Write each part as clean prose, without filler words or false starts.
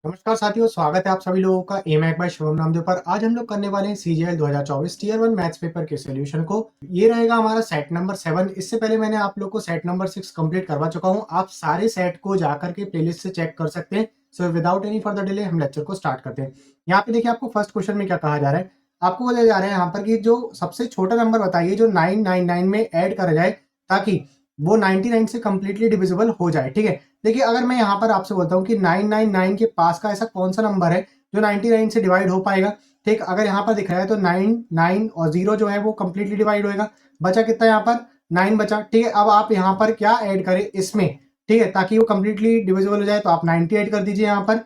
नमस्कार साथियों, स्वागत है आप सभी लोगों का एमैक बाय शिवम नामदेव पर। आज हम लोग करने वाले हैं सीजीएल 2024 टीयर 1 मैथ्स पेपर के सॉल्यूशन को। ये रहेगा हमारा सेट नंबर 7। इससे पहले मैंने आप लोग को सेट नंबर 6 कंप्लीट करवा चुका हूं। आप सारे सेट को जाकर के प्लेलिस्ट से चेक कर सकते हैं। So without any further delay हम लेक्चर को स्टार्ट करते हैं। यहाँ पे देखिए आपको फर्स्ट क्वेश्चन में क्या कहा जा रहा है। आपको बोला जा रहा है यहाँ पर कि जो सबसे छोटा नंबर बताइए जो 999 में ऐड करा जाए ताकि वो 99 से कंप्लीटली डिविजिबल हो जाए। ठीक है, देखिए अगर मैं यहाँ पर आपसे बोलता हूँ कि 999 के पास का ऐसा कौन सा नंबर है जो 99 से डिवाइड हो पाएगा। ठीक, अगर यहाँ पर दिख रहा है तो 9 9 और 0 जो है वो कंप्लीटली डिवाइड होएगा। बचा कितना यहाँ पर 9 बचा। ठीक है, अब आप यहाँ पर क्या ऐड करें इसमें, ठीक है, ताकि वो कंप्लीटली डिविजिबल हो जाए तो आप 90 ऐड कर दीजिए यहाँ पर,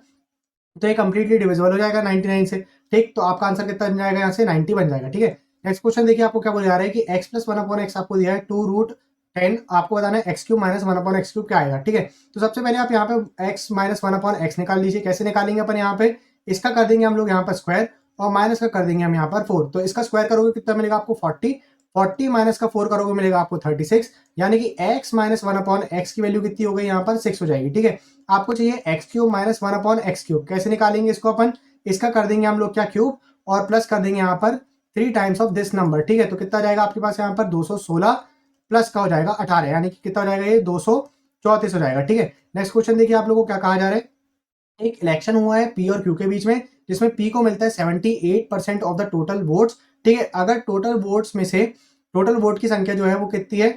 तो ये कंप्लीटली डिविजिबल हो जाएगा 99 से। ठीक, तो आपका आंसर कितना बन जाएगा यहाँ से 90 बन जाएगा। ठीक है, नेक्स्ट क्वेश्चन देखिए आपको क्या बोला जा रहा है कि x प्लस 1/x आपको दिया है 2√10। आपको बताना है x cube minus 1/x cube क्या आएगा। ठीक है, तो सबसे पहले आप यहाँ पे x माइनस 1/x निकाल लीजिए। कैसे निकालेंगे अपन, यहाँ पे इसका कर देंगे हम लोग यहाँ पर स्क्वायर और माइनस का कर देंगे हम यहाँ पर 4। तो इसका स्क्वायर करोगे कितना मिलेगा आपको 40। 40 माइनस का 4 करोगे मिलेगा आपको 36, यानी कि x माइनस 1/x की वैल्यू कितनी हो गई यहाँ पर 6 हो जाएगी। ठीक है, आपको चाहिए x cube minus 1/x cube. कैसे निकालेंगे इसको अपन, इसका कर देंगे हम लोग क्या क्यूब और प्लस कर देंगे यहाँ पर 3 टाइम्स ऑफ दिस नंबर। ठीक है, तो कितना जाएगा आपके पास यहाँ पर 216 प्लस का हो जाएगा 18, यानी कि कितना हो जाएगा ये 234 हो जाएगा। ठीक है, नेक्स्ट क्वेश्चन देखिए आप लोगों को क्या कहा जा रहा है। एक इलेक्शन हुआ है पी और क्यू के बीच में, जिसमें पी को मिलता है 78% ऑफ द टोटल वोट्स। ठीक है, अगर टोटल वोट्स में से टोटल वोट की संख्या जो है वो कितनी है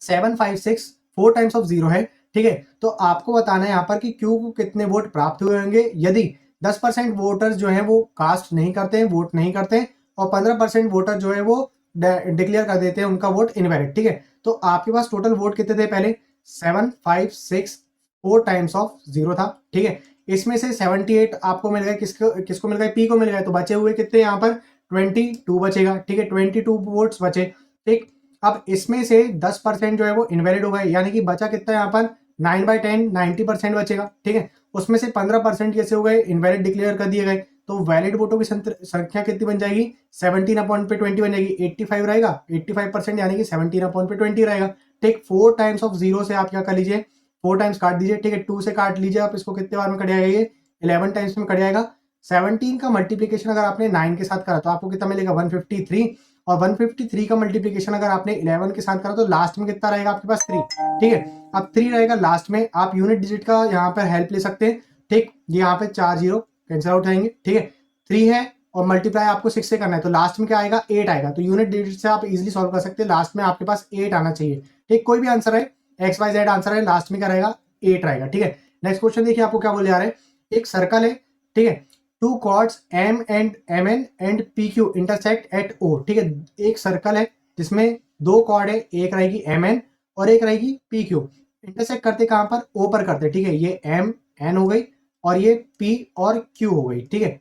756, 4 टाइम्स ऑफ 0 है। ठीक है, तो आपको बताना है यहाँ पर कि क्यू को कितने वोट प्राप्त हुए होंगे यदि 10% वोटर्स जो है वो कास्ट नहीं करते हैं, वोट नहीं करते हैं, और 15% वोटर जो है वो डिक्लेयर कर देते हैं उनका वोट इनवैलिड। ठीक है, तो आपके पास टोटल वोट कितने थे पहले 756, 4 टाइम्स ऑफ 0 था। ठीक है, इसमें से 78 आपको मिल गए, किसको किसको मिल गए, पी को मिल गए, तो बचे हुए कितने यहाँ पर 22 बचेगा। ठीक है, 22 वोट्स बचे। ठीक, अब इसमें से 10% जो है वो इनवैलिड हो गए, यानी कि बचा कितना यहाँ पर 9/10 90% बचेगा। ठीक है, उसमें से 15% कैसे हो गए इनवैलिड डिक्लेयर कर दिए गए, तो वैलिड वोटों की संख्या कितनी बन जाएगी 17/20 बन जाएगी। 85 रहेगा, 85% यानी कि 17/20 रहेगा। ठीक, 4 टाइम्स ऑफ 0 से आप क्या कर लीजिए 4 टाइम्स काट दीजिए। ठीक है, 2 से काट लीजिए आप इसको, कितने बार में कट जाएगा ये 11 टाइम्स में कट जाएगा। 17 का मल्टीप्लीकेशन अगर आपने 9 के साथ करा तो आपको कितना मिलेगा 153, और 153 का मल्टीप्लीकेशन अगर आपने 11 के साथ करा तो लास्ट में कितना रहेगा आपके पास 3। ठीक है, अब 3 रहेगा लास्ट में, आप यूनिट डिजिट का यहाँ पर हेल्प ले सकते हैं। ठीक, यहाँ पे 4 0 कैंसिल आउट जाएंगे। ठीक है, 3 है और मल्टीप्लाई आपको 6 से करना है, तो लास्ट में क्या आएगा 8 आएगा, तो यूनिट डिजिट से आप इजिली सॉल्व कर सकते हैं। लास्ट में आपके पास 8 आना चाहिए। ठीक, कोई भी आंसर है एक्स वाई जेड आंसर है, लास्ट में क्या रहेगा 8 रहेगा। ठीक है, नेक्स्ट क्वेश्चन देखिए आपको क्या बोले जा रहे हैं। एक सर्कल है, ठीक है, two chords M and M N and P Q intersect at O. ठीक है, एक सर्कल है जिसमें 2 कॉर्ड है, एक रहेगी एम एन और एक रहेगी पी क्यू। इंटरसेक्ट करते कहां पर ओ पर करते। ठीक है, ये एम एन हो गई और ये पी और क्यू हो गई। ठीक है,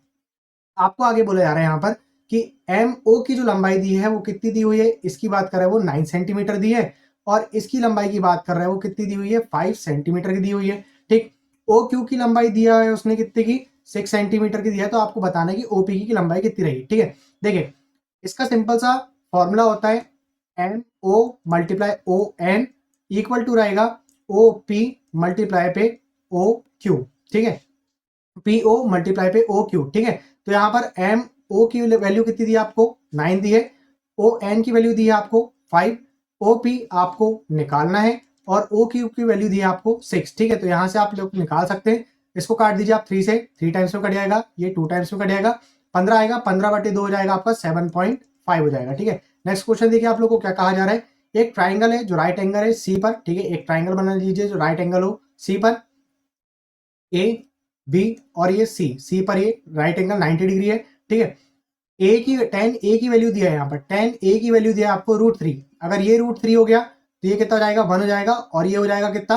आपको आगे बोला जा रहा है यहाँ पर कि एम ओ की जो लंबाई दी है वो कितनी दी हुई है, इसकी बात कर रहा है वो 9 सेंटीमीटर दी है, और इसकी लंबाई की बात कर रहा है वो कितनी दी हुई है 5 सेंटीमीटर की दी हुई है। ठीक, ओ क्यू की लंबाई दिया है उसने कितने की 6 सेंटीमीटर की दिया है, तो आपको बताना है कि ओपी की लंबाई कितनी रही। ठीक है, देखिए इसका सिंपल सा फॉर्मूला होता है M O multiply O N equal to रहेगा ओ पी मल्टीप्लाई पे ओ क्यू। ठीक है, पी ओ मल्टीप्लाई पे ओ क्यू। ठीक है, तो यहाँ पर एम ओ की वैल्यू कितनी दी है आपको 9 दी है, ओ एन की वैल्यू दी है आपको 5, ओ पी आपको निकालना है और ओ क्यू की वैल्यू दी है आपको 6। ठीक है, तो यहाँ से आप लोग निकाल सकते हैं। इसको काट दीजिए आप 3 से, 3 टाइम्स में कट जाएगा, ये 2 टाइम्स में कट जाएगा, 15 आएगा, 15/2 हो जाएगा आपका 7.5 हो जाएगा। ठीक है, नेक्स्ट क्वेश्चन देखिए आप लोग को क्या कहा जा रहा है। एक ट्राइंगल है जो राइट एंगल है सी पर। ठीक है, एक ट्राइंगल बना लीजिए जो राइट एंगल हो सी पर, ए बी और ये सी पर ये राइट एंगल 90 डिग्री है। ठीक है, ए की tan ए की वैल्यू दिया है यहाँ पर, tan ए की वैल्यू दिया है आपको √3। अगर ये √3 हो गया तो ये कितना हो जाएगा 1 हो जाएगा, और ये हो जाएगा कितना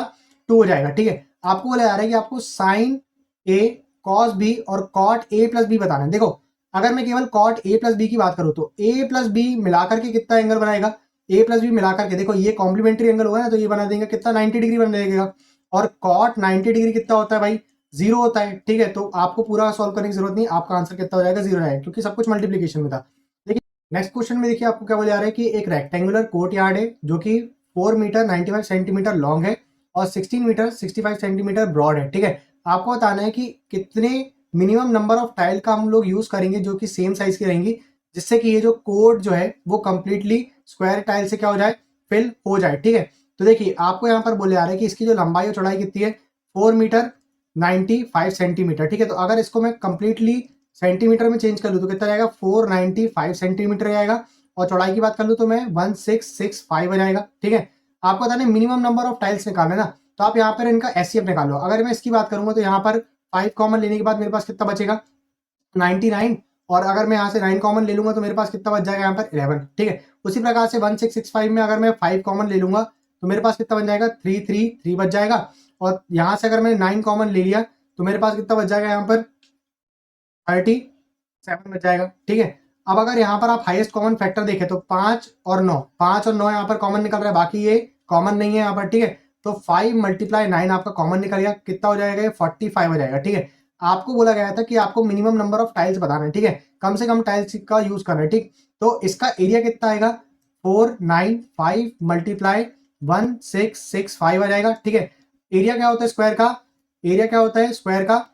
2 हो जाएगा। ठीक है, आपको बोला जा रहा है कि आपको साइन ए कॉस बी और कॉट ए प्लस बी बताना है। देखो अगर मैं केवल कॉट ए प्लस बी की बात करूं तो ए प्लस बी मिलाकर के कितना एंगल बनाएगा, ए प्लस बी मिलाकर के देखो ये कॉम्प्लीमेंट्री एंगल होगा ना, तो ये बना देंगे कितना 90 डिग्री बन जाएगा, और कॉट 90 डिग्री कितना होता है भाई 0 होता है। ठीक है, तो आपको पूरा सॉल्व करने की जरूरत नहीं, आपका आंसर कितना हो जाएगा 0 आएगा, क्योंकि सब कुछ मल्टीप्लीकेशन में था। देखिए नेक्स्ट क्वेश्चन में देखिए आपको क्या बोला जा रहा है कि एक रेक्टेंगुलर कोर्ट यार्ड है जो कि 4 मीटर 95 सेंटीमीटर लॉन्ग है और 16 मीटर 65 सेंटीमीटर ब्रॉड है। ठीक है, आपको बताना है कि कितने मिनिमम नंबर ऑफ टाइल का हम लोग यूज करेंगे जो कि सेम साइज की रहेंगी, जिससे कि ये जो कोड जो है वो कंप्लीटली स्क्वायर टाइल से क्या हो जाए, फिल हो जाए। ठीक है, तो देखिए आपको यहाँ पर बोले आ रहा है कि इसकी जो लंबाई और चौड़ाई कितनी है, 4 मीटर 95 सेंटीमीटर। ठीक है, तो अगर इसको मैं कंप्लीटली सेंटीमीटर में चेंज कर लूँ तो कितना जाएगा, 495 सेंटीमीटर आएगा। और चौड़ाई की बात कर लूँ तो मैं 1665 आ जाएगा। ठीक है, आपको बताना है मिनिमम नंबर ऑफ टाइल्स निकालना है ना, तो आप यहाँ पर इनका एचसीएफ निकाल लो। अगर मैं इसकी बात करूंगा तो यहाँ पर 5 कॉमन लेने के बाद मेरे पास कितना बचेगा, 99। और अगर मैं यहाँ से 9 कॉमन ले लूंगा तो मेरे पास कितना बच जाएगा, यहाँ पर 11। ठीक है, उसी प्रकार से 1665 में अगर मैं 5 कॉमन ले लूंगा तो मेरे पास कितना बन जाएगा, 333 बच जाएगा। और यहाँ से अगर मैंने 9 कॉमन ले लिया तो मेरे पास कितना बच जाएगा, यहाँ पर 37 बच जाएगा। ठीक है, अब अगर यहाँ पर आप हाईएस्ट कॉमन फैक्टर देखें तो 5 और 9, 5 और 9 यहाँ पर कॉमन निकल रहा है, बाकी ये कॉमन नहीं है यहाँ पर। ठीक है, तो 5 × 9 आपका कॉमन निकल गया, कितना हो जाएगा, 45 हो जाएगा। ठीक है, आपको बोला गया था कि आपको मिनिमम नंबर ऑफ टाइल्स बताना है। ठीक है, कम से कम टाइल्स का यूज करना है। ठीक, तो इसका एरिया कितना आएगा, 495 × 1665 आ जाएगा। ठीक है, एरिया क्या होता है स्क्वायर का, एरिया क्या होता है स्क्वायर का,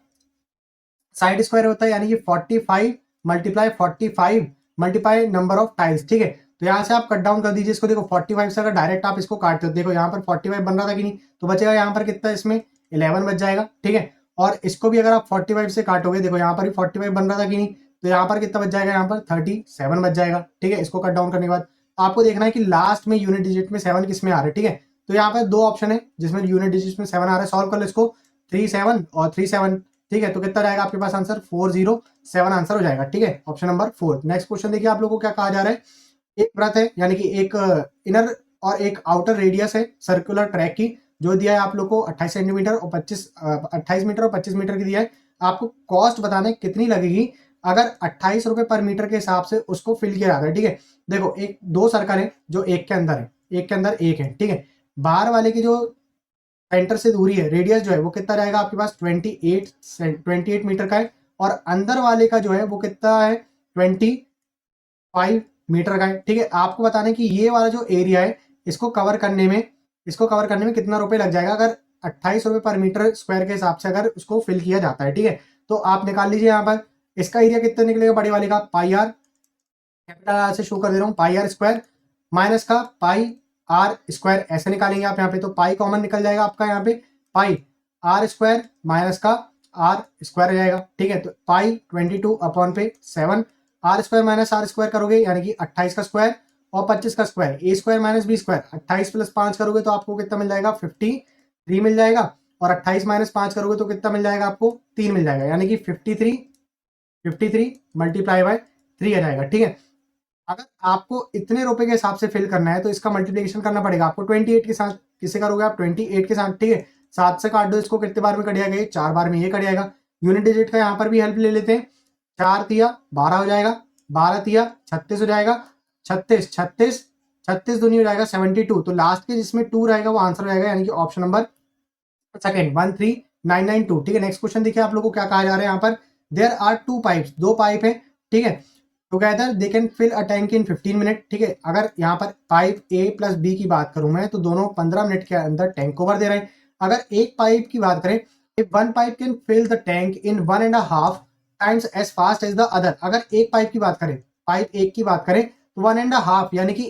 साइड स्क्वायर होता है, यानी कि 45 × 45 मल्टीप्लाई नंबर ऑफ टाइल्स। ठीक है, तो यहाँ से आप कट डाउन कर दीजिए इसको। देखो 45 से अगर डायरेक्ट आप इसको काटते हो, देखो यहाँ पर 45 बन रहा था कि नहीं, तो बचेगा यहाँ पर कितना, इसमें 11 बच जाएगा। ठीक है, और इसको भी अगर आप 45 से काटोगे, देखो यहाँ पर भी 45 बन रहा था कि नहीं, तो यहाँ पर कितना बच जाएगा, यहाँ पर 37 बच जाएगा। ठीक है, इसको कट डाउन करने के बाद आपको देखना है कि लास्ट में यूनिट डिजिट में 7 किस में आ रहा है। ठीक है, तो यहाँ पर 2 ऑप्शन है जिसमें यूनिट डिजिट में 7 आ रहा है, सॉल्व कर लो इसको, 37 और 37। ठीक है, तो कितना रहेगा आपके पास आंसर, 407 आंसर हो जाएगा। ठीक है, ऑप्शन नंबर 4। नेक्स्ट क्वेश्चन देखिए आप लोगों को क्या कहा जा रहा है, एक वृत्त है, यानी कि एक इनर और एक आउटर रेडियस है सर्कुलर ट्रैक की, जो दिया है आप लोग को 28 सेंटीमीटर और 28 मीटर और 25 मीटर की दिया है। आपको कॉस्ट बताना है कितनी लगेगी अगर 28 रुपए पर मीटर के हिसाब से उसको फिल किया जाता है। ठीक है, देखो एक 2 सर्कल है जो एक के अंदर है, एक के अंदर एक है। ठीक है, बाहर वाले की जो सेंटर से दूरी है, रेडियस जो है वो कितना रहेगा आपके पास, 28 मीटर का है, और अंदर वाले का जो है वो कितना है, 25 मीटर का है। ठीक है, आपको बताना है कि ये वाला जो एरिया है इसको कवर करने में कितना रुपए लग जाएगा अगर 28 रुपए पर मीटर स्क्वायर के हिसाब से अगर उसको फिल किया जाता है। ठीक है, तो आप निकाल लीजिए यहाँ पर इसका एरिया कितना निकलेगा, बड़े वाले का पाई आर, कैपिटल आर से शो कर दे रहा हूँ, पाई आर स्क्वायर माइनस का पाई आर स्क्वायर, ऐसे निकालेंगे आप यहाँ पे, तो पाई कॉमन निकल जाएगा आपका, यहाँ पे पाई आर स्क्वायर माइनस का आर स्क्वायर आ जाएगा। ठीक है, तो pi 22/7, R square minus R square करोगे यानी कि 28 का स्क्वायर और 25 का square, A square minus B square, 28 + 5 करोगे तो आपको कितना मिल जाएगा, 53 मिल जाएगा। और 28 - 5 करोगे तो कितना मिल जाएगा आपको, 3 मिल जाएगा, यानी कि 53 × 3 आ जाएगा। ठीक है, अगर आपको इतने रुपए के हिसाब से फिल करना है तो इसका मल्टीप्लिकेशन करना पड़ेगा आपको 28 के साथ। किससे करोगे आप, 28 के साथ। ठीक है, 7 से काट दो इसको, कितने बार में कट जाएगा, 4 बार में ये कट जाएगा। यूनिट डिजिट का यहाँ पर भी हेल्प ले लेते हैं, 4 तिया 12 हो जाएगा, 12 तिया 36 हो जाएगा, 36 दूनी हो जाएगा 72, तो लास्ट के जिसमें 2 रहेगा वो आंसर हो जाएगा, यानी कि ऑप्शन नंबर सेकंड 13992। ठीक है, नेक्स्ट क्वेश्चन देखिए आप लोग को क्या कहा जा रहा है यहाँ पर, देयर आर 2 पाइप्स, 2 पाइप है। ठीक है, together they can fill a tank in 15 minute. ठीक है, अगर यहाँ पर पाइप ए प्लस बी की बात करूं मैं तो दोनों 15 मिनट के अंदर टैंक को भर दे रहे हैं। अगर एक पाइप की बात करें, if one pipe can fill the tank in 1.5 times as fast as the other. अगर एक पाइप की बात करें, पाइप एक की बात करें तो 1.5 यानी कि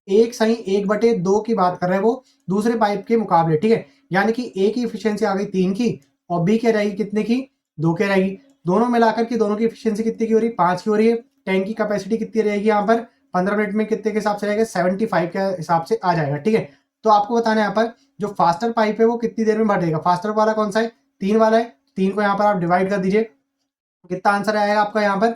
1/2 की बात कर रहे हैं वो दूसरे पाइप के मुकाबले। ठीक है, यानी कि ए की इफिशियंसी आ गई 3 की और बी की रहेगी कितने की, 2 की रहेगी। दोनों मिलाकर के दोनों की इफिशियंसी कितनी की हो रही है, 5 की हो रही है। टैंक की कैपेसिटी कितनी रहेगी यहाँ पर, 15 मिनट में कितने के हिसाब से रहेगा, 75 के हिसाब से आ जाएगा। ठीक है, तो आपको बताना है यहाँ पर जो फास्टर पाइप है वो कितनी देर में भर देगा। फास्टर वाला कौन सा है, 3 वाला है, 3 को यहाँ पर आप डिवाइड कर दीजिए, कितना आंसर आएगा आपका यहाँ पर,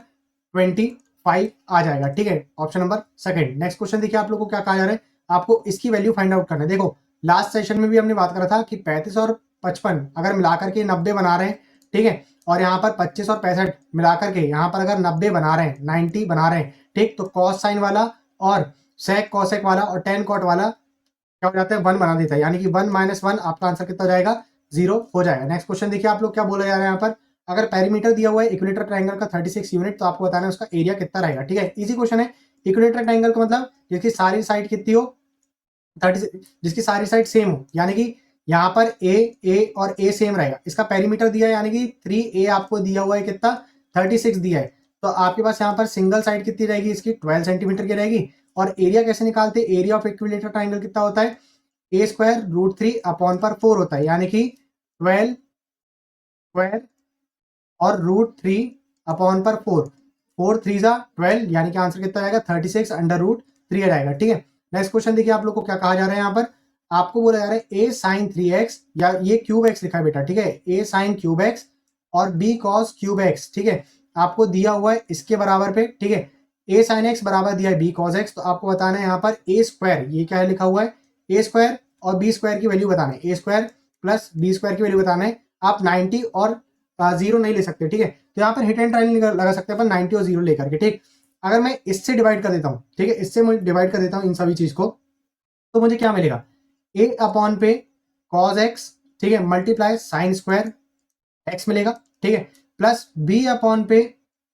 25 आ जाएगा। ठीक है, option number second. Next question देखिए आप लोग को क्या कहा जा रहा है, आपको इसकी वैल्यू फाइंड आउट करना है। देखो लास्ट सेशन में भी हमने बात करा था कि 35 और 55 अगर मिलाकर के 90 बना रहे हैं। ठीक है, और यहाँ पर 25 और 65 मिलाकर के यहाँ पर अगर 90 बना रहे हैं, 90 बना रहे हैं। ठीक, तो कॉस साइन वाला और सेक कॉसेक वाला और टेन कॉट वाला क्या हो जाता है, 1 बना देता है, यानी कि 1 - 1 आपका आंसर कितना हो जाएगा, 0 हो जाएगा। नेक्स्ट क्वेश्चन देखिए आप लोग क्या बोला जा रहा है यहाँ पर, अगर पेरीमीटर दिया हुआ है इक्विलेटरल ट्रायंगल का 36 यूनिट, तो आपको बताना है उसका एरिया कितना रहेगा। ठीक है, इजी क्वेश्चन है। इक्विलेटरल ट्रायंगल का मतलब जिसकी सारी साइड कितनी हो, 36, जिसकी सारी साइड सेम हो, यानी कि यहाँ पर ए और ए सेम रहेगा, इसका पेरीमीटर दिया है यानी कि 3a आपको दिया हुआ है कितना 36 दिया है, तो आपके पास यहाँ पर सिंगल साइड कितनी रहेगी इसकी 12 सेंटीमीटर की रहेगी। और एरिया कैसे निकालते हैं, एरिया ऑफ इक्विलेटरल ट्राइंगल कितना होता है ए स्क्वायर रूट 3 अपॉन पर 4 होता है, यानी कि 12 स्क्वायर और रूट 3 अपॉन पर 4, 4 3 जा 12, यानी कि आंसर कितना आएगा 36 अंडर रूट 3 आ जाएगा। ठीक है, नेक्स्ट क्वेश्चन देखिए आप लोग को क्या कहा जा रहा है यहाँ पर, आपको बोला जा रहा है ए साइन 3x, या ये क्यूब एक्स लिखा है बेटा, ठीक है, ए साइन क्यूब एक्स और बी कॉस क्यूब एक्स, ठीक है, आपको दिया हुआ है इसके बराबर पे, ठीक है, ए साइन एक्स बराबर दिया है बी कॉस एक्स, तो आपको बताना है यहाँ पर ए स्क्वायर, ये क्या है लिखा हुआ है ए स्क्वायर और बी स्क्वायर की वैल्यू बताना है, ए स्क्वायर प्लस बी स्क्वायर की वैल्यू बताना है। आप 90 और 0 नहीं ले सकते, ठीक है, तो यहाँ पर हिट एंड ट्रायल लगा सकते हैं अपन 90 और 0 लेकर के। ठीक, अगर मैं इससे डिवाइड कर देता हूँ, ठीक है, इससे मैं डिवाइड कर देता हूँ इन सभी चीज को, तो मुझे क्या मिलेगा ए अपॉन पे कॉस एक्स, ठीक है, मल्टीप्लाई साइन स्क्वायर एक्स मिलेगा, ठीक है, प्लस बी अपॉन पे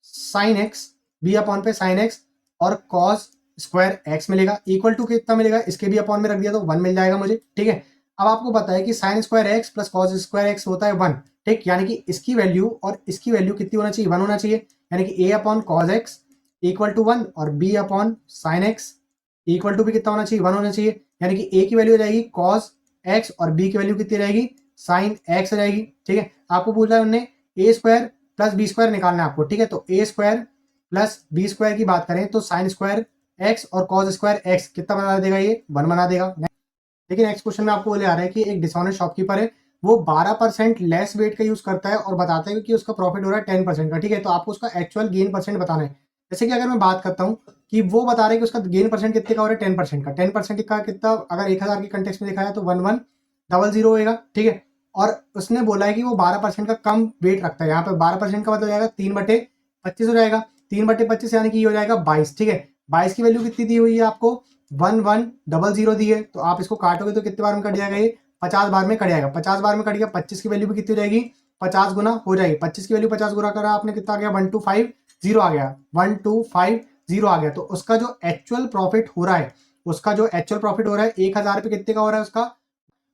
साइन एक्स, बी अपॉन पे साइन एक्स और कॉस स्क्वायर एक्स मिलेगा, इक्वल टू कितना मिलेगा, इसके भी अपॉन में रख दिया तो 1 मिल जाएगा मुझे। ठीक है, अब आपको पता है कि sine square x plus cos square x होता है 1, ठीक, यानी कि इसकी वैल्यू और इसकी वैल्यू कितनी होना चाहिए 1 होना चाहिए, यानी कि A upon cos x equal to 1 और B upon sine x equal to भी कितना होना चाहिए 1 होना चाहिए, यानी कि ए की वैल्यू हो जाएगी कॉस एक्स और बी की वैल्यू कितनी रहेगी साइन एक्स रहेगी। ठीक है, आपको पूछा है उन्होंने ए स्क्वायर प्लस बी स्क्वायर निकालना है आपको, ठीक है, तो ए स्क्वायर प्लस बी स्क्वायर की बात करें तो साइन स्क्वायर एक्स और कॉस स्क्वायर एक्स कितना बना देगा, ये 1 बना देगा। लेकिन नेक्स्ट क्वेश्चन में आपको बोले आ रहा है कि एक डिसऑनेस्ट शॉपकीपर है, वो 12% लेस वेट का यूज करता है और बताता है कि उसका प्रॉफिट हो रहा है 10% का, ठीक है, तो आपको उसका एक्चुअल गेन परसेंट बताना है। जैसे कि अगर मैं बात करता हूँ कि वो बता रहे हैं कि उसका गेन परसेंट कितने का हो रहा है 10% का, 10% का कितना, अगर 1000 के कंटेक्स्ट में दिखाया तो 1100 होएगा, ठीक है, और उसने बोला है कि वो 12% का कम वेट रखता है, यहाँ पे 12% का मतलब जाएगा 3/25 हो जाएगा, 3/25 यानी कि ये हो जाएगा 22, ठीक है, 22 की वैल्यू कितनी दी हुई है आपको 1100 दी है, तो आप इसको काटोगे तो कितने बार में कट जाएगा, ये 50 बार में कट जाएगा, 50 बार में कट गया, 25 की वैल्यू भी कितनी हो जाएगी 50 गुना हो जाएगी, 25 की वैल्यू 50 गुना करा आपने कितना आ गया 1250 आ गया, 1250 आ गया, तो उसका जो एक्चुअल प्रॉफिट हो रहा है, उसका जो एक्चुअल प्रॉफिट हो रहा है 1000 पे कितने का हो रहा है उसका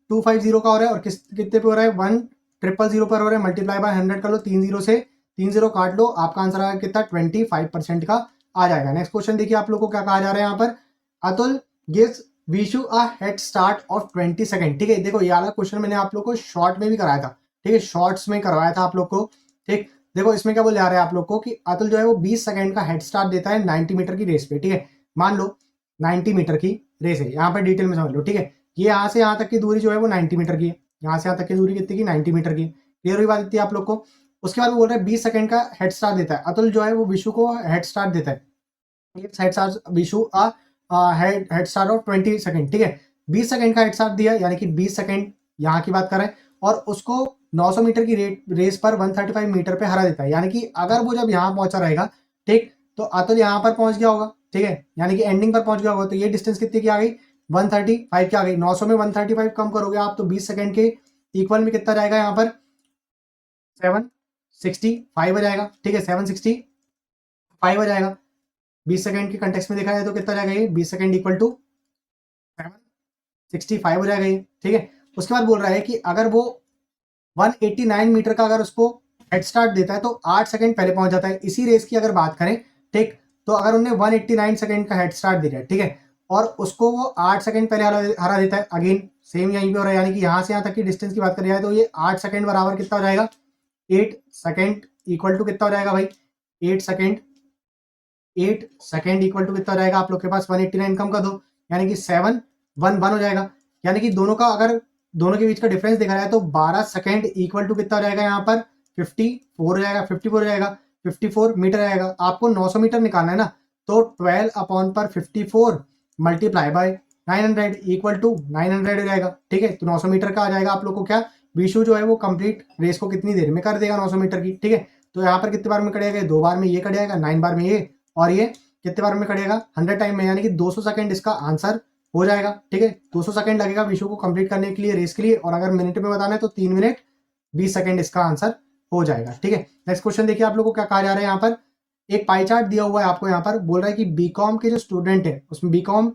250 का हो रहा है, और कितने पे हो रहा है 1000 पर हो रहा है, मल्टीप्लाई बाय 100 कर लो, 30 से 30 काट लो, आपका आंसर आएगा कितना 25% का आ जाएगा। नेक्स्ट क्वेश्चन देखिए आप लोग को क्या कहा जा रहा है यहाँ पर, Atul gives Vishu a head start of 20 second, ठीक है, देखो ये वाला क्वेश्चन मैंने आप लोग को शॉर्ट में भी कराया था, ठीक है, शॉर्ट्स में करवाया था आप लोग को, ठीक, देखो इसमें क्या बोले आ रहा है आप लोग को कि अतुल जो है वो 20 सेकंड का हेड स्टार्ट देता है 90 मीटर की रेस पे, ठीक है, मान लो 90 मीटर की रेस है, यहाँ पर डिटेल में समझ लो, ठीक है, ये यहाँ से यहाँ तक की दूरी जो है वो 90 मीटर की है, यहाँ से यहाँ तक की दूरी कितनी की 90 मीटर की, क्लियर हुई बात इतनी आप लोग को। उसके बाद वो बोल रहे हैं 20 सेकंड का हेड स्टार्ट देता है, अतुल जो है वो विशु को हेड स्टार्ट देता है, head start Vishu head start of 20 second, ठीक है, 20 सेकंड का हेड स्टार्ट दिया, यानी कि 20 सेकंड यहाँ की बात करें, और उसको 900 मीटर की रेस पर 135 मीटर पे हरा देता है, यानी कि अगर वो जब यहाँ पहुंचा रहेगा, ठीक, तो अतुल यहाँ पर पहुंच गया होगा, ठीक है, यानी कि एंडिंग पर पहुंच गया होगा, तो ये डिस्टेंस कितनी की आ गई 135 की आ गई, 900 में 135 कम करोगे आप तो 20 सेकंड के इक्वल में कितना जाएगा यहाँ पर 765 आ जाएगा, ठीक है, 765 आ जाएगा, 20 सेकंड के कंटेक्स्ट में देखा जाए तो कितना जाएगा ये 20 सेकंड इक्वल टू 765 हो जाएगा ये, ठीक है। उसके बाद बोल रहा है कि अगर वो 189 मीटर का अगर उसको हेड स्टार्ट देता है तो 8 सेकंड पहले पहुंच जाता है। इसी रेस की अगर बात करें, ठीक, तो अगर उन्हें 189 सेकंड का हेड स्टार्ट दिया है, ठीक है, और उसको वो 8 सेकंड पहले हरा देता है, अगेन सेम यहीं पे हो रहा है, यानी कि यहाँ से यहाँ तक की डिस्टेंस की बात करी जाए तो ये 8 सेकंड बराबर कितना हो जाएगा 8 सेकंड इक्वल टू कितना हो जाएगा भाई 8 सेकंड, 8 सेकंड इक्वल टू कितना हो जाएगा आप लोग के पास 189 कम कर दो, यानी कि 711 हो जाएगा, यानी कि दोनों का अगर दोनों के बीच का डिफरेंस देखा जाए तो 12 सेकंड इक्वल टू कितना हो जाएगा यहाँ पर 54 हो जाएगा, 54 हो जाएगा, 54 मीटर आएगा। आपको 900 मीटर निकालना है ना, तो 12 अपॉन पर 54 मल्टीप्लाई बाय 900 इक्वल टू 900 हो जाएगा, ठीक है, तो 900 मीटर का आ जाएगा आप लोग को क्या, विशु जो है वो कंप्लीट रेस को कितनी देर में कर देगा 900 मीटर की, ठीक है, तो यहाँ पर कितने बार में कटेगा 2 बार में ये कट जाएगा, 9 बार में ये, और ये कितने बार में कटेगा 100 टाइम में, यानी कि 200 सेकंड इसका आंसर हो जाएगा, ठीक है, 200 सेकंड लगेगा विशु को कंप्लीट करने के लिए रेस के लिए, और अगर मिनट में बताना है तो 3 मिनट 20 सेकंड इसका आंसर हो जाएगा, ठीक है। नेक्स्ट क्वेश्चन देखिए आप लोगों को क्या कहा जा रहा है यहाँ पर, एक पाई चार्ट दिया हुआ है आपको, यहाँ पर बोल रहा है कि बीकॉम के जो स्टूडेंट है उसमें BCom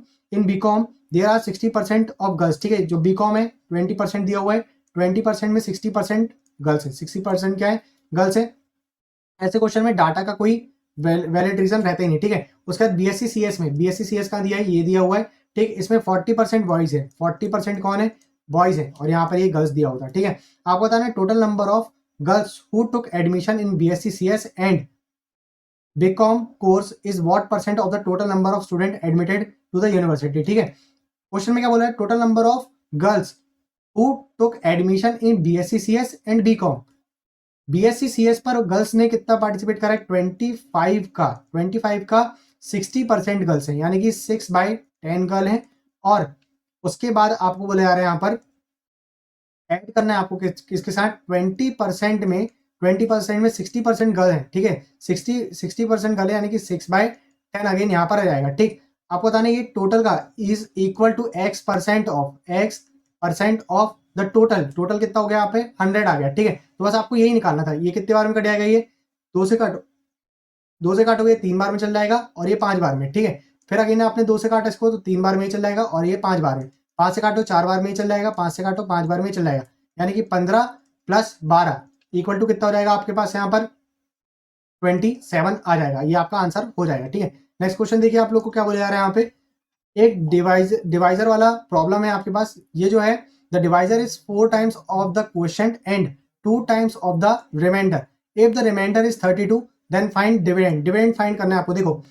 there are 60% of girls, ठीक है। जो बीकॉम है 20% दिया हुआ है, 20% में 60% गर्ल्स है, 60% क्या है, गर्ल्स है। ऐसे क्वेश्चन में डाटा का कोई वैलिड रीजन रहता ही नहीं, ठीक है। उसके बाद बीएससी सीएस में, बीएससी सीएस कहाँ दिया है, ये दिया हुआ है, ठीक। इसमें 40% बॉयज है, 40% कौन है, बॉयज है, और यहाँ पर ये गर्ल्स दिया होता है, ठीक है। आपको बताना है total number of girls who took admission in BSc CS and BCom course is what percent of the total number of student admitted to the university, ठीक है। क्वेश्चन में क्या बोला है, total number of girls who took admission in BSc CS and BCom. BSc CS पर girls ने कितना participate करा है, 25 का 60% गर्ल्स हैं, यानी कि 6/10 गर्ल हैं। और उसके बाद आपको बोले जा रहे हैं यहाँ पर ऐड करना है आपको किसके साथ, 20% में 60% गर्ल है, ठीक है। 60% गर्ल है, यानी कि 6/10 अगेन यहाँ पर आ जाएगा, ठीक। आपको बताना है ये टोटल का is equal to x% of the total कितना हो गया यहाँ पे, 100 आ गया, ठीक है। तो बस आपको यही निकालना था, ये कितने बार में कट जाएगा, ये 2 से काटोगे 3 बार में चल जाएगा, और ये 5 बार में, ठीक है। फिर अगेन आपने 2 से काटा इसको तो 3 बार में ही चल जाएगा, और ये 5 बार में। 5 से काटो 4 बार में ही चल जाएगा, 5 से काटो 5 बार में ही चल जाएगा, यानी कि 15 + 12 इक्वल टू कितना हो जाएगा आपके पास यहाँ पर 27 आ जाएगा। ये आपका आंसर हो जाएगा, ठीक है। नेक्स्ट क्वेश्चन देखिए आप लोग को क्या बोले जा रहे हैं यहाँ पे, एक डिवाइजर वाला प्रॉब्लम है आपके पास। ये जो है the divisor is 4 times of the quotient and 2 times of the remainder. If the remainder is 32 then find dividend. Dividend find करना है आपको। देखो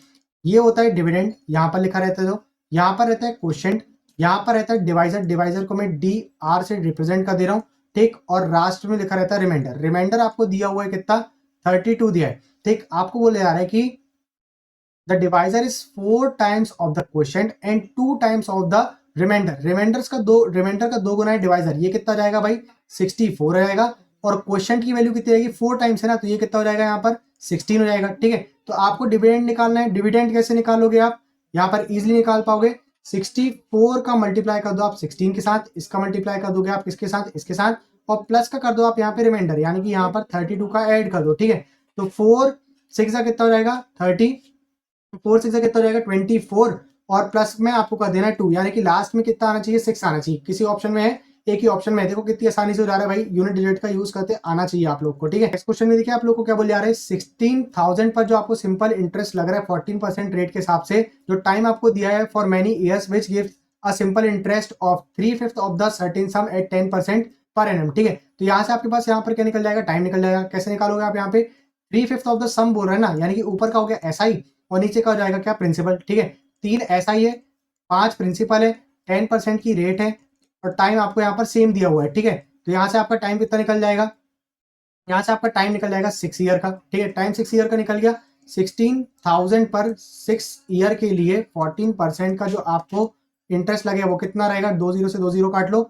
ये होता है डिविडेंड, यहाँ पर लिखा रहता है, जो यहाँ पर रहता है क्वोशिएंट, यहाँ पर रहता है डिवाइजर। डिवाइजर को मैं DR से रिप्रेजेंट कर दे रहा हूँ, ठीक। और लास्ट में लिखा रहता है रिमाइंडर। रिमाइंडर आपको दिया हुआ है कितना, 32 दिया है, ठीक। आपको बोले जा रहा है कि the divisor is 4 times of the quotient and 2 times of the remainder। Remainder का 2 गुना है डिवाइजर, ये कितना जाएगा भाई 64 रहेगा। और क्वोशिएंट की वैल्यू कितनी रहेगी, 4 टाइम्स है ना, तो ये कितना हो जाएगा यहाँ पर 16 हो जाएगा, ठीक है। तो आपको डिविडेंड निकालना है। डिविडेंड कैसे निकालोगे आप, यहाँ पर इजिली निकाल पाओगे। 64 का मल्टीप्लाई कर दो आप 16 के साथ, इसका मल्टीप्लाई कर दोगे आप किसके साथ, इसके साथ, और प्लस का कर दो आप यहाँ पे रिमाइंडर, यानी कि यहाँ पर 32 का ऐड कर दो, ठीक है। तो 4 6 का कितना हो जाएगा 30, 4 6 कितना हो जाएगा 24, और प्लस में आपको कर देना है 2, यानी कि लास्ट में कितना आना चाहिए 6 आना चाहिए। किसी ऑप्शन में है, एक ही ऑप्शन में है। देखो कितनी आसानी से हो जा रहा है भाई, यूनिट डिजिट का यूज करते आना चाहिए आप लोग को, ठीक है। नेक्स्ट क्वेश्चन में देखिए आप लोग को क्या बोले जा रहे हैं, 16,000 पर जो आपको सिंपल इंटरेस्ट लग रहा है 14% रेट के हिसाब से, जो टाइम आपको दिया है for many years which gives a simple interest of 3/5 of the certain sum at 10% per annum, ठीक है। तो यहाँ से आपके पास यहाँ पर क्या निकल जाएगा, टाइम निकल जाएगा। कैसे निकालोगे आप, यहाँ पे 3/5 ऑफ द सम बोल रहे हैं ना, यानी कि ऊपर का हो गया SI और नीचे का हो जाएगा क्या, प्रिंसिपल, ठीक है। 3 SI है, 5 प्रिंसिपल है, 10% की रेट है, और टाइम आपको यहाँ पर सेम दिया हुआ है, ठीक है। तो यहाँ से आपका टाइम कितना निकल जाएगा, यहाँ से आपका टाइम निकल जाएगा 6 ईयर का, ठीक है। टाइम 6 ईयर का निकल गया। 16,000 पर 6 ईयर के लिए 14% का जो आपको इंटरेस्ट लगेगा वो कितना रहेगा, 2 0 से 2 0 काट लो,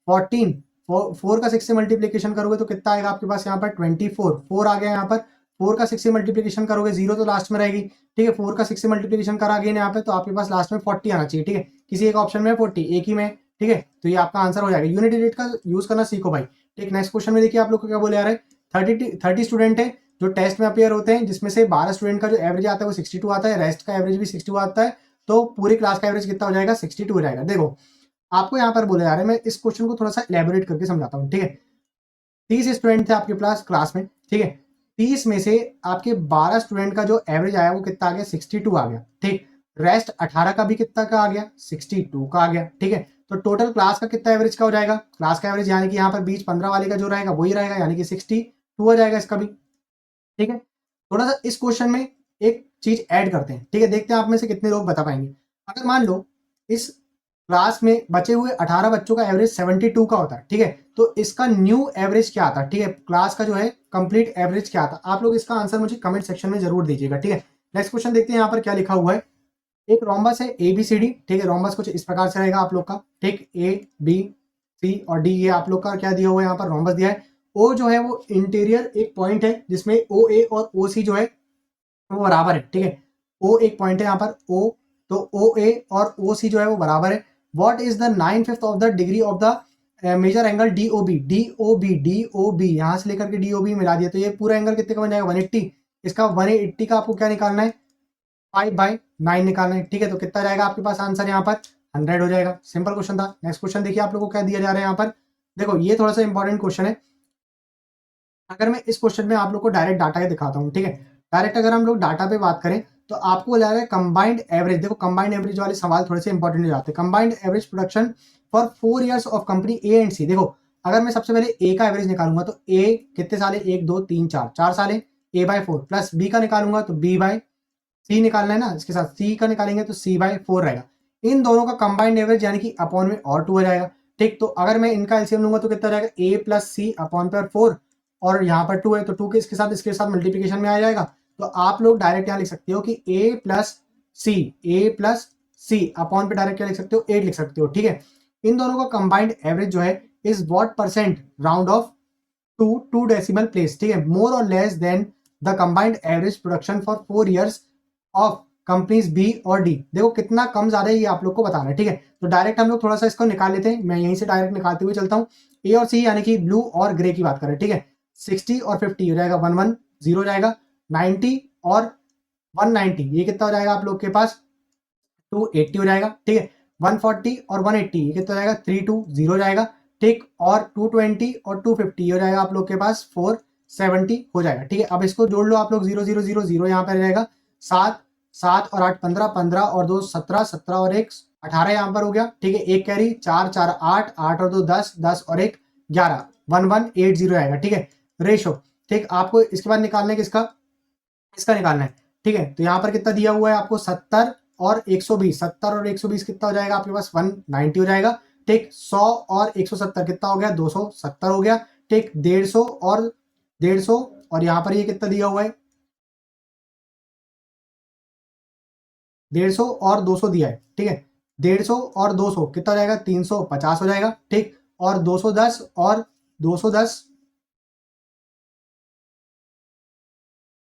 14 4 का 6 से मल्टीप्लीकेशन करोगे तो कितना आएगा आपके पास यहाँ पर 24, 4 आ गया यहाँ पर। 4 का 6 से मल्टीप्लीकेशन करोगे, 0 तो लास्ट में रहेगी, ठीक है। 4 का 6 से मल्टीप्लीकेशन करा गया यहाँ पे, तो आपके पास लास्ट में 40 आना चाहिए, ठीक है। किसी एक ऑप्शन में 40, एक ही में, ठीक है। तो ये आपका आंसर हो जाएगा। यूनिट डिजिट का यूज करना सीखो भाई, ठीक। नेक्स्ट क्वेश्चन में देखिए आप लोग को क्या बोले आ रहे हैं, 30 स्टूडेंट है जो टेस्ट में अपेयर होते हैं, जिसमें से 12 स्टूडेंट का जो एवरेज आता है वो 62 आता है, रेस्ट का एवरेज भी 62 आता है, तो पूरी क्लास का एवरेज कितना हो जाएगा 62 हो जाएगा। देखो आपको यहाँ पर बोले जा रहे हैं, मैं इस क्वेश्चन को थोड़ा सा इलेबोरेट करके समझाता हूँ, ठीक है। 30 स्टूडेंट थे आपके पास क्लास में, ठीक है। 30 में से आपके 12 स्टूडेंट का जो एवरेज आया वो कितना आ गया 62 आ गया, ठीक। रेस्ट 18 का भी कितना का आ गया 62 का आ गया, ठीक है। तो टोटल क्लास का कितना एवरेज का हो जाएगा, क्लास का एवरेज यानी कि यहाँ पर बीच 15 वाले का जो रहेगा वही रहेगा, यानी कि 62 हो जाएगा इसका भी, ठीक है। थोड़ा सा इस क्वेश्चन में एक चीज ऐड करते हैं, ठीक है। देखते हैं आप में से कितने लोग बता पाएंगे। अगर मान लो इस क्लास में बचे हुए 18 बच्चों का एवरेज 72 का होता है, ठीक है, तो इसका न्यू एवरेज क्या आता है, ठीक है। क्लास का जो है कंप्लीट एवरेज क्या आता है, आप लोग इसका आंसर मुझे कमेंट सेक्शन में जरूर दीजिएगा, ठीक है। नेक्स्ट क्वेश्चन देखते हैं यहाँ पर क्या लिखा हुआ है। एक रोम्बस है ABCD, ठीक है। रोम्बस कुछ इस प्रकार से रहेगा आप लोग का, ठीक। ABC और D ये आप लोग का क्या दिया हुआ है, यहाँ पर रोम्बस दिया है। O जो है वो इंटीरियर एक पॉइंट है जिसमें OA और OC जो है वो बराबर है, ठीक है। O एक पॉइंट है यहाँ पर O, तो OA और OC जो है वो बराबर है। What is the 9/5 of the degree of the major angle DOB यहाँ से लेकर के DOB मिला दिया, तो ये पूरा एंगल कितने का बन जाएगा 180। इसका 180 का आपको क्या निकालना है 5/9 निकालना है, ठीक है। तो कितना जाएगा आपके पास आंसर यहाँ पर 100 हो जाएगा। सिंपल क्वेश्चन था। नेक्स्ट क्वेश्चन देखिए आप लोगों को क्या दिया जा रहा है यहाँ पर। देखो ये थोड़ा सा इंपॉर्टेंट क्वेश्चन है। अगर मैं इस क्वेश्चन में आप लोग को डायरेक्ट डाटा के दिखाता हूँ, ठीक है। डायरेक्ट अगर हम लोग डाटा पे बात करें तो आपको बोला है कंबाइंड एवरेज। देखो कंबाइंड एवरेज वाले सवाल थोड़े से इंपॉर्टेंट हो जाते हैं। Combined average production for 4 years of company A and C. देखो अगर मैं सबसे पहले ए का एवरेज निकालूंगा तो ए कितने साल है, 1 2 3 4, 4 साल है, ए बाय 4 प्लस बी का निकालूंगा तो बी बाय सी निकालना है ना, इसके साथ सी का निकालेंगे तो सी बाय 4 रहेगा। इन दोनों का कंबाइंड एवरेज यानी कि अपॉन में और 2 हो जाएगा। ठीक, तो अगर मैं इनका एलसीएम लूंगा तो कितना जाएगा, ए प्लस सी अपॉन पर 4 और यहाँ पर 2 है तो 2 के इसके साथ मल्टीप्लीकेशन में आ जाएगा। तो आप लोग डायरेक्ट यहाँ लिख सकते हो कि ए प्लस सी अपॉन पे डायरेक्ट क्या लिख सकते हो, 8 लिख सकते हो। ठीक है, इन दोनों का कंबाइंड एवरेज जो है is what percent round off to decimal place. ठीक है, मोर और less than the combined average production for 4 years of companies B और डी। देखो कितना कम ज्यादा है ये आप लोग को बताना है। ठीक है, तो डायरेक्ट हम लोग थोड़ा सा इसको निकाल लेते हैं। मैं यहीं से डायरेक्ट निकालते हुए चलता हूँ। ए और सी यानी कि ब्लू और ग्रे की बात करें, ठीक है, 60 और 50 हो जाएगा 110 हो जाएगा, 90 और 190 ये कितना हो जाएगा आप लोग के पास 280 हो जाएगा। ठीक है, 140 और 180 ये कितना हो जाएगा 320 हो जाएगा। ठीक, और 220 और 250 हो जाएगा आप लोग के पास 470 हो जाएगा। ठीक है, अब इसको जोड़ लो आप लोग, 0 0 0 0 यहाँ पर रहेगा, 7 7 और 8 15, 15 और 2 17, 17 और 1 18 यहाँ पर हो गया। ठीक है, एक कैरी, 4 4 8, 8 और 2 10, 10 और 1 11, 1180 आएगा। ठीक है, रेशो। ठीक, आपको इसके बाद निकालना है किसका, इसका निकालना है। ठीक है, तो यहाँ पर कितना दिया हुआ है आपको 70 और 120, 70 और 120 कितना हो जाएगा आपके पास 190 हो जाएगा। ठीक, 100 और 170 कितना हो गया 270 हो गया। ठीक, 150 और यहाँ पर ये कितना दिया हुआ है 150 और 200 दिया है। ठीक है, 150 और 200 कितना हो जाएगा 350 हो जाएगा। ठीक, और 210 और 210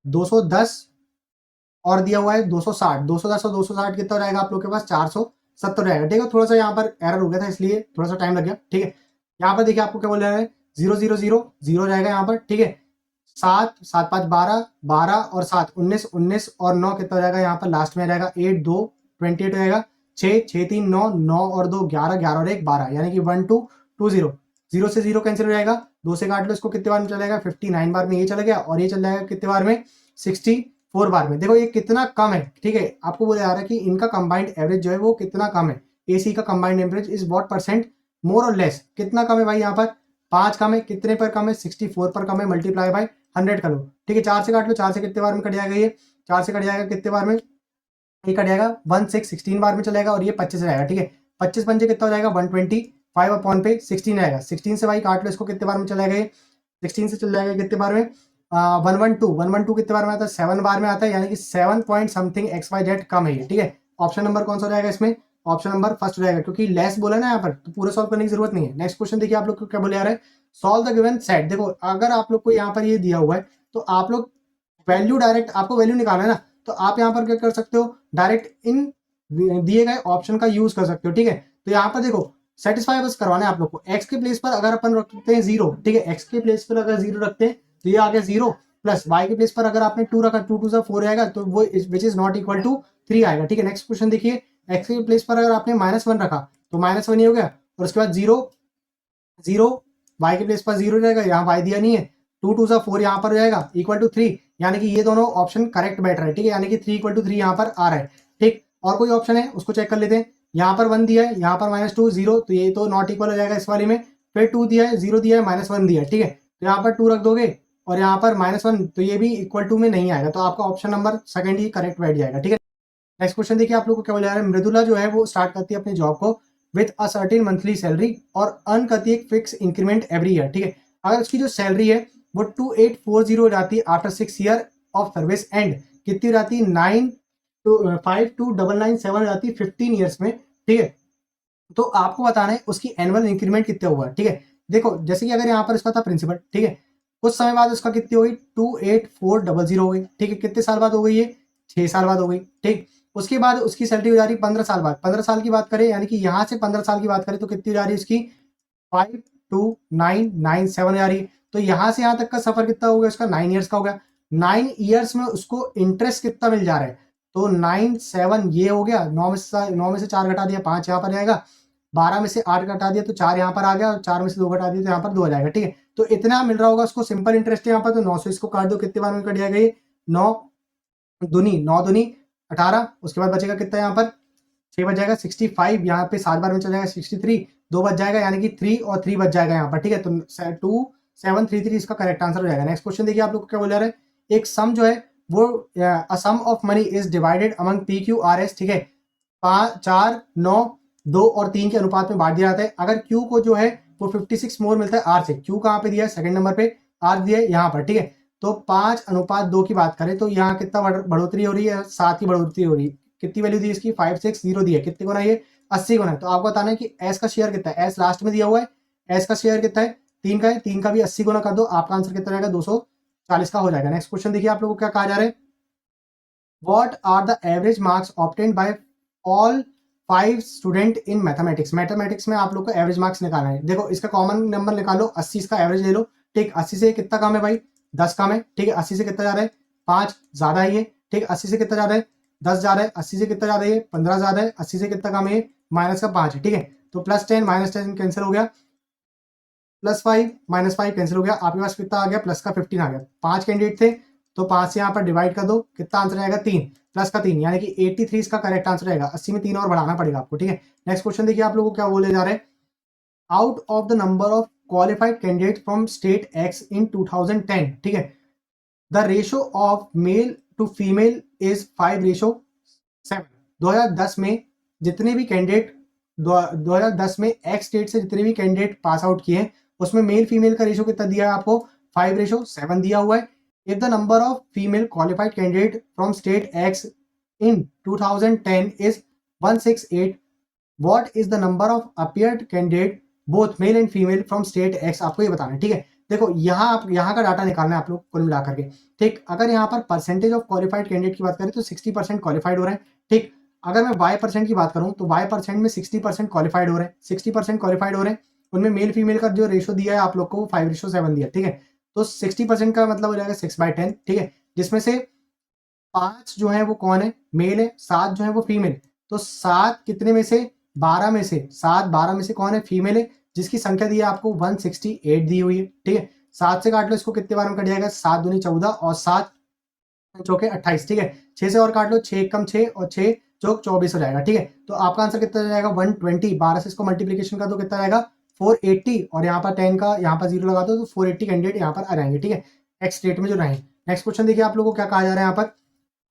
210 और दिया हुआ है 260, 210 और 260 कितना हो जाएगा आप लोग के पास 470 रहेगा। ठीक है, थोड़ा सा यहाँ पर एरर हो गया था इसलिए थोड़ा सा टाइम लग गया। ठीक है, यहाँ पर देखिए आपको क्या बोल रहा है 0 0 0 0 जाएगा यहाँ पर। ठीक है, 7 7 5 12, 12 और 7 19, 19 और 9 कितना हो जाएगा यहाँ पर लास्ट में आ जाएगा 8 2 28 हो जाएगा। 6 6 3 9, 9 और 2 11, 11 और 1 12 यानी कि 1 2 2 0, 0 से 0 कैंसिल हो जाएगा, 2 से काट लो इसको, कितने बार में चलेगा 59 बार में ये चला गया और ये चल जाएगा कितने बार में 64 बार में। देखो ये कितना कम है। ठीक है, आपको बोला जा रहा है कि इनका कंबाइंड एवरेज जो है वो कितना कम है। एसी का combined average is what percent more और लेस, कितना कम है भाई, यहाँ पर 5 कम है, कितने पर कम है 64 पर कम है, मल्टीप्लाई बाय 100 कर लो। ठीक है, 4 से काट लो, 4 से कितने बार में कट जाएगा, ये 4 से कट जाएगा कितने बार में, ये कट जाएगा 16 बार में चलेगा और ये 25 रहेगा। ठीक है, 25 पंजे कितना हो जाएगा 125 अपॉन पे 16 आएगा, 16 से भाई काट लो इसको, कितने बार में चला जाएगा, 16 से चल जाएगा कितने बार में 112 कितने बार में आता है 7 बार में आता है, यानी कि 7 पॉइंट समथिंग XYZ कम है ये। ठीक है, ऑप्शन नंबर कौन सा हो जाएगा इसमें, ऑप्शन नंबर फर्स्ट हो जाएगा, क्योंकि लेस बोला ना यहाँ पर तो पूरा सॉल्व करने की जरूरत नहीं है। नेक्स्ट क्वेश्चन देखिए आप लोग को क्या बोले जा रहा है, सॉल्व द गिवन सेट। देखो अगर आप लोग को यहाँ पर ये दिया हुआ है तो आप लोग वैल्यू डायरेक्ट आपको वैल्यू निकालना है ना, तो आप यहाँ पर क्या कर सकते हो, डायरेक्ट इन दिए गए ऑप्शन का यूज कर सकते हो। ठीक है, तो यहाँ पर देखो सेटिस्फाई बस करवाना है आप लोग को। एक्स के प्लेस पर अगर अपन रखते हैं 0, ठीक है, एक्स के प्लेस पर अगर 0 रखते हैं तो ये आ गया 0, प्लस वाई के प्लेस पर अगर आपने 2 रखा, 2 2 4 आएगा तो वो which is not equal to 3 आएगा। ठीक है, नेक्स्ट क्वेश्चन देखिए, एक्स के प्लेस पर अगर आपने -1 रखा तो -1 ही हो गया, और उसके बाद 0 0, वाई के प्लेस पर 0 रहेगा, यहाँ वाई दिया नहीं है, 2 2 4 यहाँ पर हो जाएगा इक्वल टू 3, यानी कि ये दोनों ऑप्शन करेक्ट बैठ रहा है। ठीक है, यानी कि 3 = 3 यहाँ पर आ रहा है। ठीक, और कोई ऑप्शन है उसको चेक कर लेते हैं। यहाँ पर 1 दिया है, यहाँ पर -2 0, तो ये तो नॉट इक्वल हो जाएगा इस वाली में। फिर 2 दिया है, 0 दिया है, -1 दिया है। ठीक है, तो यहाँ पर 2 रख दोगे और यहाँ पर -1, तो ये भी इक्वल टू में नहीं आएगा, तो आपका ऑप्शन नंबर सेकंड ही करेक्ट बैठ जाएगा। ठीक है, नेक्स्ट क्वेश्चन देखिए आप लोग को क्या बोला जा रहा है, मृदुला जो है वो स्टार्ट करती है अपनी जॉब को with a certain monthly salary और अर्न करती है एक फिक्स इंक्रीमेंट एवरी ईयर। ठीक है, अगर उसकी जो सैलरी है वो 2840 हो जाती है after 6 year of service and कितनी हो जाती है 9 to 52997 हो जाती है 15 ईयर्स में। ठीक है, तो आपको बताना है उसकी एनुअल इंक्रीमेंट कितने हुआ। ठीक है, देखो जैसे कि अगर यहाँ पर इसका था प्रिंसिपल, ठीक है, कुछ समय बाद उसका कितनी हो गई 28400 हो गई। ठीक है, कितने साल बाद हो गई ये 6 साल बाद हो गई। ठीक, उसके बाद उसकी सैलरी हो जा रही है 15 साल बाद। 15 साल की बात करें यानी कि यहाँ से 15 साल की बात करें तो कितनी हो जा रही है उसकी 52997 हो जा रही है। तो यहाँ से यहाँ तक का सफर कितना हो गया उसका 9 ईयर्स का हो गया। 9 ईयर्स में उसको इंटरेस्ट कितना मिल जा रहा है तो 9 7 ये हो गया, 9 में से 4 घटा दिया 5 यहाँ पर जाएगा, 12 में से 8 घटा दिया तो 4 यहाँ पर आ गया, और 4 में से 2 घटा दिया तो यहाँ पर 2 आ जाएगा। ठीक है, तो इतना मिल रहा होगा उसको, सिंपल इंटरेस्ट है यहाँ पर, तो 9 से इसको काट दो, कितने बार में कट जाएगा ये, 9 दूनी 18, उसके बाद बचेगा कितना यहाँ पर 6 बच जाएगा 65, यहाँ पे 7 बार में चल जाएगा 63, 2 बच जाएगा यानी कि 3 और 3 बच जाएगा यहाँ पर। ठीक है, तो 2733 इसका करेक्ट आंसर हो जाएगा। नेक्स्ट क्वेश्चन देखिए आप लोग को क्या बोल रहा है, एक सम जो है वो a sum of money is divided among P Q R S. ठीक है, 4 9 2 और 3 के अनुपात में बांट दिया जाता है। अगर क्यू को जो है वो 56 मोर मिलता है आर से, क्यू कहाँ पे दिया है सेकंड नंबर पे, आर दिया है यहाँ पर। ठीक है, तो 5:2 की बात करें तो यहाँ कितना बढ़ोतरी हो रही है, 7 की बढ़ोतरी हो रही है। कितनी वैल्यू दी इसकी 560 दी है, कितने गुना ये 80 गुना है। तो आपको बताना है कि एस का शेयर कितना है, एस लास्ट में दिया हुआ है, एस का शेयर कितना है 3 का है, 3 का भी 80 गुना कर दो, आपका आंसर कितना रहेगा 240 का हो जाएगा। नेक्स्ट क्वेश्चन देखिए आप लोगों को क्या कहा जा रहा है, what are the average marks obtained by all 5 student in mathematics. Mathematics में आप लोग को एवरेज मार्क्स निकालना है। देखो इसका कॉमन नंबर निकालो, 80 इसका एवरेज ले लो। ठीक, 80 से कितना कम है भाई 10 कम है। ठीक है, 80 से कितना जा रहा है 5 ज्यादा है ये। ठीक, 80 से कितना ज्यादा है 10 ज्यादा है, 80 से कितना ज्यादा है 15 ज्यादा है, 80 से कितना कम है माइनस का 5 है। ठीक है, तो +10 -10 कैंसिल हो गया, +5 -5 कैंसिल हो गया, आपके पास कितना आ गया प्लस का 15 आ गया। 5 कैंडिडेट थे तो 5 से यहाँ पर डिवाइड कर दो, कितना आंसर आएगा 3 प्लस का 3 यानी कि 83 इसका करेक्ट आंसर रहेगा। 80 में 3 और बढ़ाना पड़ेगा आपको। ठीक है, नेक्स्ट क्वेश्चन देखिए आप लोगों को क्या बोले जा रहे हैं, out of the number of qualified candidate from state X in 2010। ठीक है, the ratio of male to female is 5:7। 2010 में जितने भी कैंडिडेट 2010 में एक्स स्टेट से जितने भी कैंडिडेट पास आउट किए हैं उसमें मेल फीमेल का रेशो कितना दिया है आपको 5:7 दिया हुआ है। If the number of female qualified candidate from state X in 2010 is 168, what is the number of appeared candidate both male and female from state x, आपको ये बताना है। ठीक है, देखो यहाँ आप यहाँ का डाटा निकालना है आप लोग कुल मिला करके। ठीक, अगर यहाँ पर परसेंटेज ऑफ क्वालिफाइड कैंडिडेट की बात करें तो 60% क्वालिफाइड हो रहे हैं। ठीक, अगर मैं y% की बात करूं तो y% में 60% क्वालिफाइड हो रहे हैं, 60% क्वालिफाइड हो रहे हैं, उनमें मेल फीमेल का जो रेशो दिया है आप लोग को वो 5:7 दिया। ठीक है, तो 60% का मतलब हो जाएगा 6/10। ठीक है, जिसमें से 5 जो है वो कौन है मेल है, 7 जो है वो फीमेल, तो 7 कितने में से 12 में से 7 12 में से कौन है फीमेल है, जिसकी संख्या दी है आपको 168 दी हुई है। ठीक है, 7 से काट लो इसको, कितने बार में कट जाएगा 7 दूनी 14 और 7 चौके 28। ठीक है, 6 से और काट लो, 6 कम 6 और 6 चौक 24 हो जाएगा। ठीक है, तो आपका आंसर कितना जाएगा 120, 12 से इसको मल्टीप्लीकेशन कर दो कितना जाएगा 480, और यहाँ पर 10 का यहाँ पर 0 लगा दो तो 480 कैंडिडेट यहाँ पर आ जाएंगे। ठीक है, एक्स स्टेट में जो रहे। नेक्स्ट क्वेश्चन देखिए आप लोगों को क्या कहा जा रहा है यहाँ पर,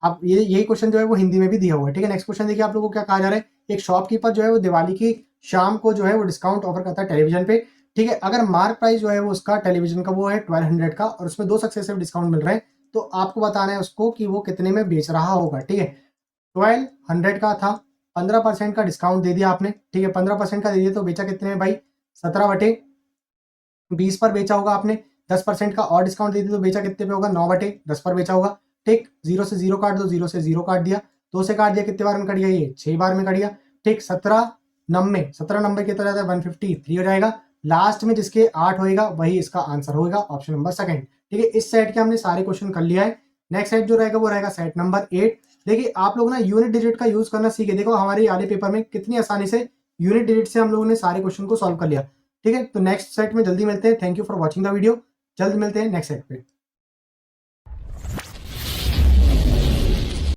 अब ये यही क्वेश्चन जो है वो हिंदी में भी दिया हुआ है। ठीक है, नेक्स्ट क्वेश्चन देखिए आप लोगों को क्या कहा जा रहा है, एक शॉपकीपर जो है वो दिवाली की शाम को जो है वो डिस्काउंट ऑफर करता है टेलीविजन पे। ठीक है, अगर मार्क प्राइस जो है वो उसका टेलीविजन का वो है 1200 का और उसमें 2 सक्सेसिव डिस्काउंट मिल रहे हैं, तो आपको बताना है उसको कि वो कितने में बेच रहा होगा। ठीक है, 1200 का था, 15% का डिस्काउंट दे दिया आपने। ठीक है, 15% का दे दिया तो बेचा कितने में भाई 17/20 पर बेचा होगा आपने। 10% का और डिस्काउंट दे दिया तो बेचा कितने पे होगा 9/10 पर बेचा होगा। ठीक, 0 से 0 काट दो, 0 से 0 काट दिया, 2 से काट दिया, कितने बार में कट गया ये 6 बार में कट गया। ठीक, 17 कितना जाता है 153 हो जाएगा। लास्ट में जिसके 8 होएगा वही इसका आंसर होगा, ऑप्शन नंबर सेकंड। ठीक है, इस सेट के हमने सारे क्वेश्चन कर लिया है। नेक्स्ट सेट जो रहेगा वो रहेगा सेट नंबर 8। देखिए आप लोग ना यूनिट डिजिट का यूज करना सीखे, देखो हमारे आले पेपर में कितनी आसानी से यूनिट डिजिट से हम लोगों ने सारे क्वेश्चन को सॉल्व कर लिया। ठीक है, तो नेक्स्ट सेट में जल्दी मिलते हैं। Thank you for watching the video, जल्द मिलते हैं नेक्स्ट सेट पे।